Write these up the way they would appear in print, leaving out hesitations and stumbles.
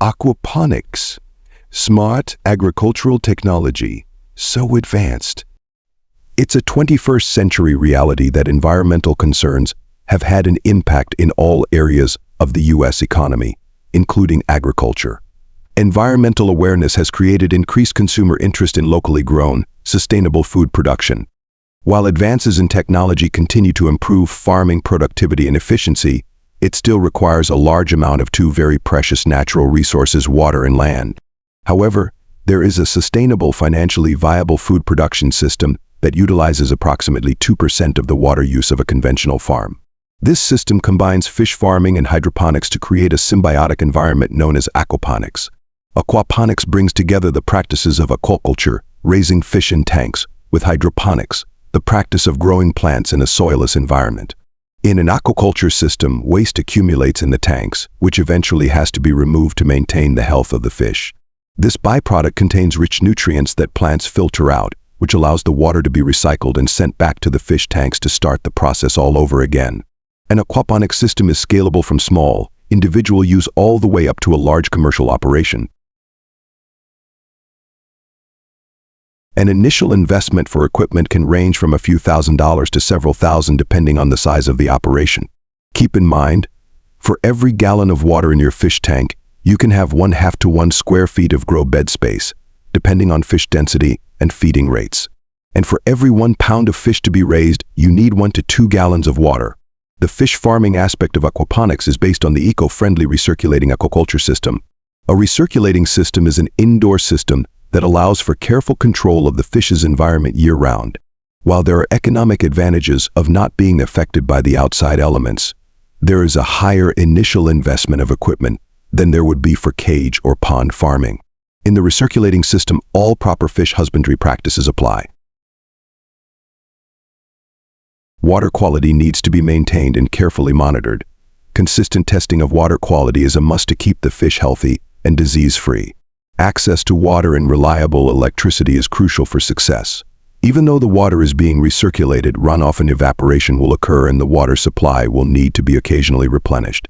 Aquaponics, smart agricultural technology, so advanced. It's a 21st century reality that environmental concerns have had an impact in all areas of the U.S. economy, including agriculture. Environmental awareness has created increased consumer interest in locally grown, sustainable food production. While advances in technology continue to improve farming productivity and efficiency, it still requires a large amount of two very precious natural resources, water and land. However, there is a sustainable, financially viable food production system that utilizes approximately 2% of the water use of a conventional farm. This system combines fish farming and hydroponics to create a symbiotic environment known as aquaponics. Aquaponics brings together the practices of aquaculture, raising fish in tanks, with hydroponics, the practice of growing plants in a soilless environment. In an aquaculture system, waste accumulates in the tanks, which eventually has to be removed to maintain the health of the fish. This byproduct contains rich nutrients that plants filter out, which allows the water to be recycled and sent back to the fish tanks to start the process all over again. An aquaponics system is scalable from small, individual use all the way up to a large commercial operation. An initial investment for equipment can range from a few $1,000s to several thousand depending on the size of the operation. Keep in mind, for every gallon of water in your fish tank, you can have 1/2 to 1 square feet of grow bed space, depending on fish density and feeding rates. And for every 1 pound of fish to be raised, you need 1 to 2 gallons of water. The fish farming aspect of aquaponics is based on the eco-friendly recirculating aquaculture system. A recirculating system is an indoor system that allows for careful control of the fish's environment year-round. While there are economic advantages of not being affected by the outside elements, there is a higher initial investment of equipment than there would be for cage or pond farming. In the recirculating system, all proper fish husbandry practices apply. Water quality needs to be maintained and carefully monitored. Consistent testing of water quality is a must to keep the fish healthy and disease-free. Access to water and reliable electricity is crucial for success. Even though the water is being recirculated, runoff and evaporation will occur and the water supply will need to be occasionally replenished.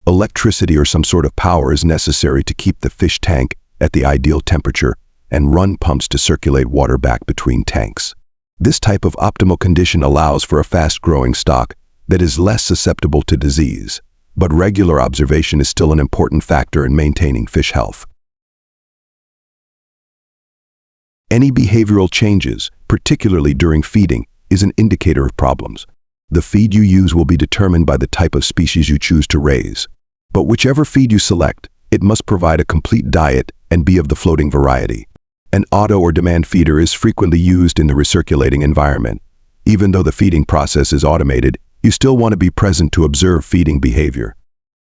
Electricity or some sort of power is necessary to keep the fish tank at the ideal temperature and run pumps to circulate water back between tanks. This type of optimal condition allows for a fast-growing stock that is less susceptible to disease, but regular observation is still an important factor in maintaining fish health. Any behavioral changes, particularly during feeding, is an indicator of problems. The feed you use will be determined by the type of species you choose to raise. But whichever feed you select, it must provide a complete diet and be of the floating variety. An auto or demand feeder is frequently used in the recirculating environment. Even though the feeding process is automated, you still want to be present to observe feeding behavior.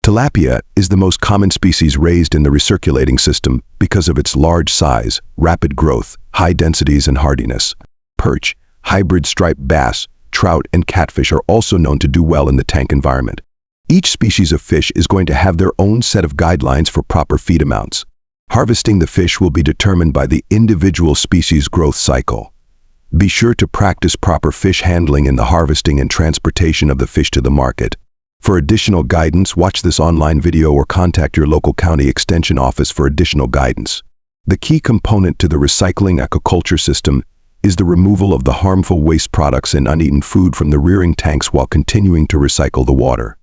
Tilapia is the most common species raised in the recirculating system because of its large size, rapid growth, high densities, and hardiness. Perch, hybrid striped bass, trout, and catfish are also known to do well in the tank environment. Each species of fish is going to have their own set of guidelines for proper feed amounts. Harvesting the fish will be determined by the individual species' growth cycle. Be sure to practice proper fish handling in the harvesting and transportation of the fish to the market. For additional guidance, watch this online video or contact your local county extension office for additional guidance. The key component to the recycling aquaculture system is the removal of the harmful waste products and uneaten food from the rearing tanks while continuing to recycle the water.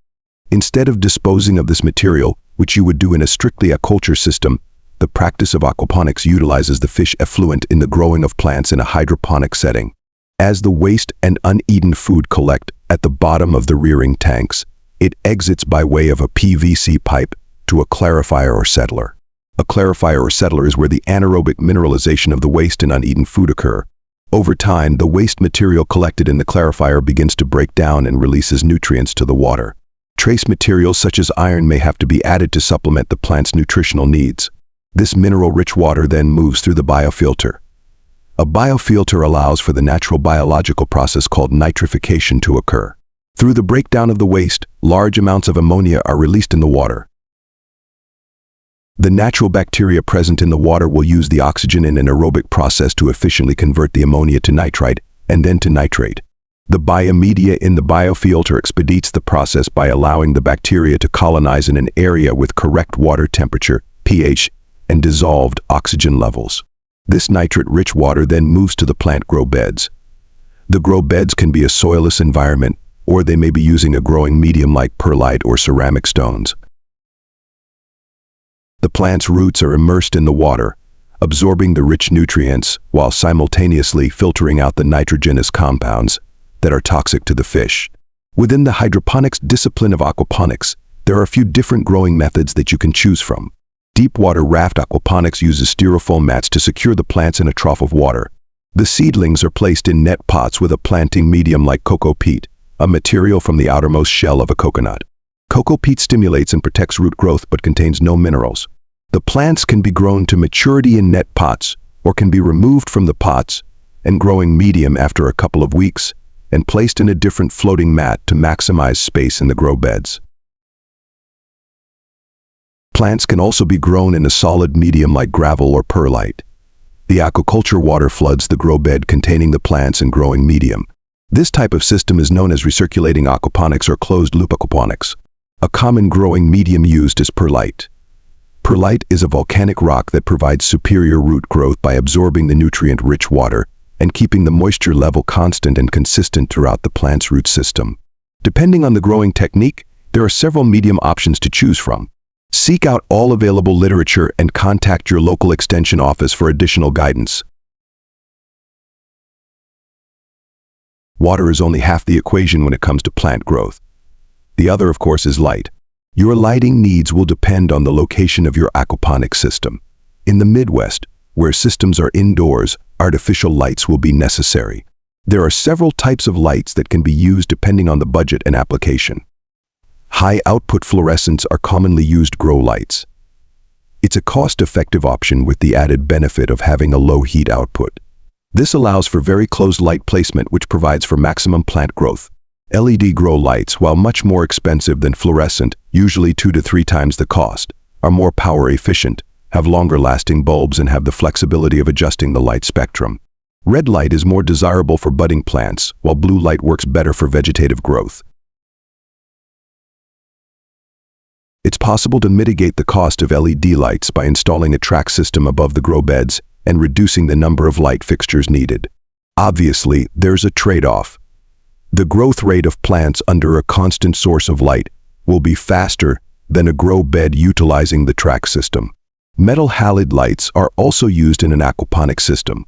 Instead of disposing of this material, which you would do in a strictly aquaculture system, the practice of aquaponics utilizes the fish effluent in the growing of plants in a hydroponic setting. As the waste and uneaten food collect at the bottom of the rearing tanks, it exits by way of a PVC pipe to a clarifier or settler. A clarifier or settler is where the anaerobic mineralization of the waste and uneaten food occur. Over time, the waste material collected in the clarifier begins to break down and releases nutrients to the water. Trace materials such as iron may have to be added to supplement the plant's nutritional needs. This mineral-rich water then moves through the biofilter. A biofilter allows for the natural biological process called nitrification to occur. Through the breakdown of the waste, large amounts of ammonia are released in the water. The natural bacteria present in the water will use the oxygen in an aerobic process to efficiently convert the ammonia to nitrite and then to nitrate. The biomedia in the biofilter expedites the process by allowing the bacteria to colonize in an area with correct water temperature, pH, and dissolved oxygen levels. This nitrate-rich water then moves to the plant grow beds. The grow beds can be a soilless environment, or they may be using a growing medium like perlite or ceramic stones. The plant's roots are immersed in the water, absorbing the rich nutrients while simultaneously filtering out the nitrogenous compounds that are toxic to the fish. Within the hydroponics discipline of aquaponics, there are a few different growing methods that you can choose from. Deepwater raft aquaponics uses styrofoam mats to secure the plants in a trough of water. The seedlings are placed in net pots with a planting medium like cocoa peat, a material from the outermost shell of a coconut. Cocoa peat stimulates and protects root growth but contains no minerals. The plants can be grown to maturity in net pots or can be removed from the pots and growing medium after a couple of weeks and placed in a different floating mat to maximize space in the grow beds. Plants can also be grown in a solid medium like gravel or perlite. The aquaculture water floods the grow bed containing the plants in growing medium. This type of system is known as recirculating aquaponics or closed-loop aquaponics. A common growing medium used is perlite. Perlite is a volcanic rock that provides superior root growth by absorbing the nutrient-rich water and keeping the moisture level constant and consistent throughout the plant's root system. Depending on the growing technique, there are several medium options to choose from. Seek out all available literature and contact your local extension office for additional guidance. Water is only half the equation when it comes to plant growth. The other, of course, is light. Your lighting needs will depend on the location of your aquaponic system. In the Midwest, where systems are indoors, artificial lights will be necessary. There are several types of lights that can be used depending on the budget and application. High-output fluorescents are commonly used grow lights. It's a cost-effective option with the added benefit of having a low heat output. This allows for very close light placement, which provides for maximum plant growth. LED grow lights, while much more expensive than fluorescent, usually 2 to 3 times the cost, are more power efficient, have longer-lasting bulbs, and have the flexibility of adjusting the light spectrum. Red light is more desirable for budding plants, while blue light works better for vegetative growth. It's possible to mitigate the cost of LED lights by installing a track system above the grow beds and reducing the number of light fixtures needed. Obviously, there's a trade-off. The growth rate of plants under a constant source of light will be faster than a grow bed utilizing the track system. Metal halide lights are also used in an aquaponic system.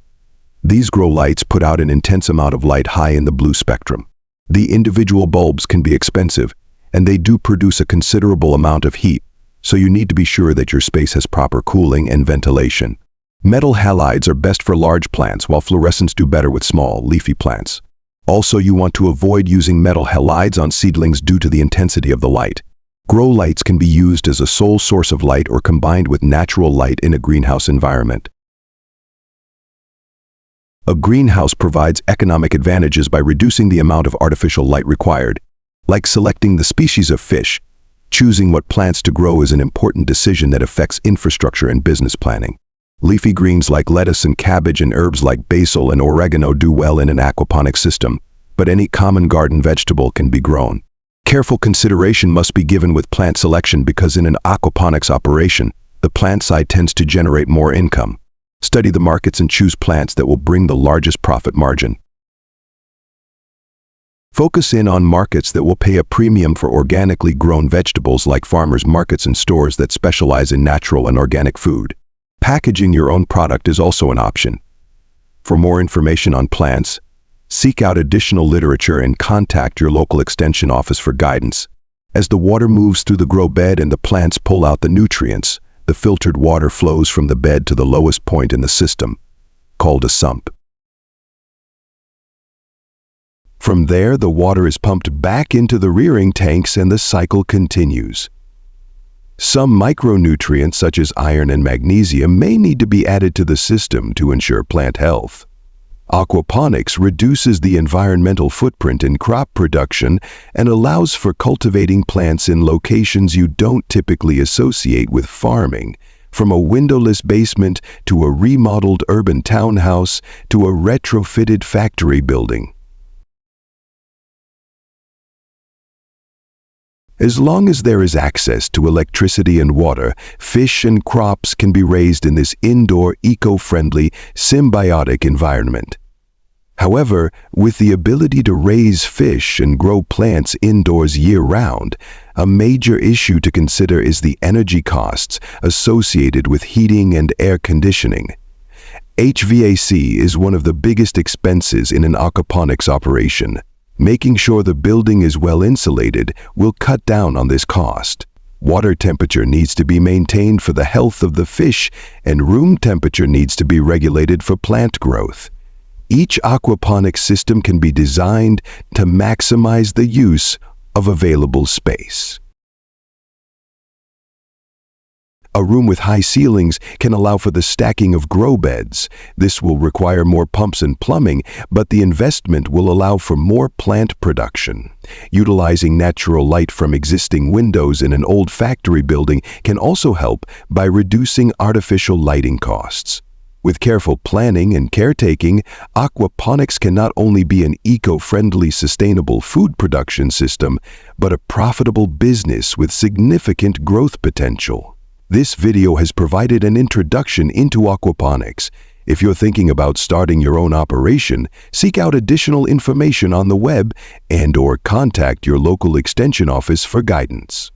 These grow lights put out an intense amount of light high in the blue spectrum. The individual bulbs can be expensive, and they do produce a considerable amount of heat, so you need to be sure that your space has proper cooling and ventilation. Metal halides are best for large plants, while fluorescents do better with small, leafy plants. Also, you want to avoid using metal halides on seedlings due to the intensity of the light. Grow lights can be used as a sole source of light or combined with natural light in a greenhouse environment. A greenhouse provides economic advantages by reducing the amount of artificial light required. Like selecting the species of fish, choosing what plants to grow is an important decision that affects infrastructure and business planning. Leafy greens like lettuce and cabbage and herbs like basil and oregano do well in an aquaponic system, but any common garden vegetable can be grown. Careful consideration must be given with plant selection because in an aquaponics operation, the plant side tends to generate more income. Study the markets and choose plants that will bring the largest profit margin. Focus in on markets that will pay a premium for organically grown vegetables like farmers markets and stores that specialize in natural and organic food. Packaging your own product is also an option. For more information on plants, seek out additional literature and contact your local extension office for guidance. As the water moves through the grow bed and the plants pull out the nutrients, the filtered water flows from the bed to the lowest point in the system, called a sump. From there, the water is pumped back into the rearing tanks and the cycle continues. Some micronutrients such as iron and magnesium may need to be added to the system to ensure plant health. Aquaponics reduces the environmental footprint in crop production and allows for cultivating plants in locations you don't typically associate with farming, from a windowless basement to a remodeled urban townhouse to a retrofitted factory building. As long as there is access to electricity and water, fish and crops can be raised in this indoor, eco-friendly, symbiotic environment. However, with the ability to raise fish and grow plants indoors year-round, a major issue to consider is the energy costs associated with heating and air conditioning. HVAC is one of the biggest expenses in an aquaponics operation. Making sure the building is well insulated will cut down on this cost. Water temperature needs to be maintained for the health of the fish, and room temperature needs to be regulated for plant growth. Each aquaponics system can be designed to maximize the use of available space. A room with high ceilings can allow for the stacking of grow beds. This will require more pumps and plumbing, but the investment will allow for more plant production. Utilizing natural light from existing windows in an old factory building can also help by reducing artificial lighting costs. With careful planning and caretaking, aquaponics can not only be an eco-friendly, sustainable food production system, but a profitable business with significant growth potential. This video has provided an introduction into aquaponics. If you're thinking about starting your own operation, seek out additional information on the web and/or contact your local extension office for guidance.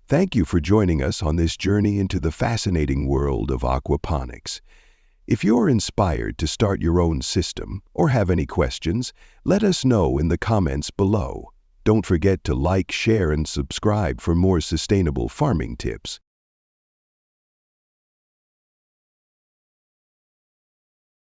Thank you for joining us on this journey into the fascinating world of aquaponics. If you're inspired to start your own system or have any questions, let us know in the comments below. Don't forget to like, share, and subscribe for more sustainable farming tips.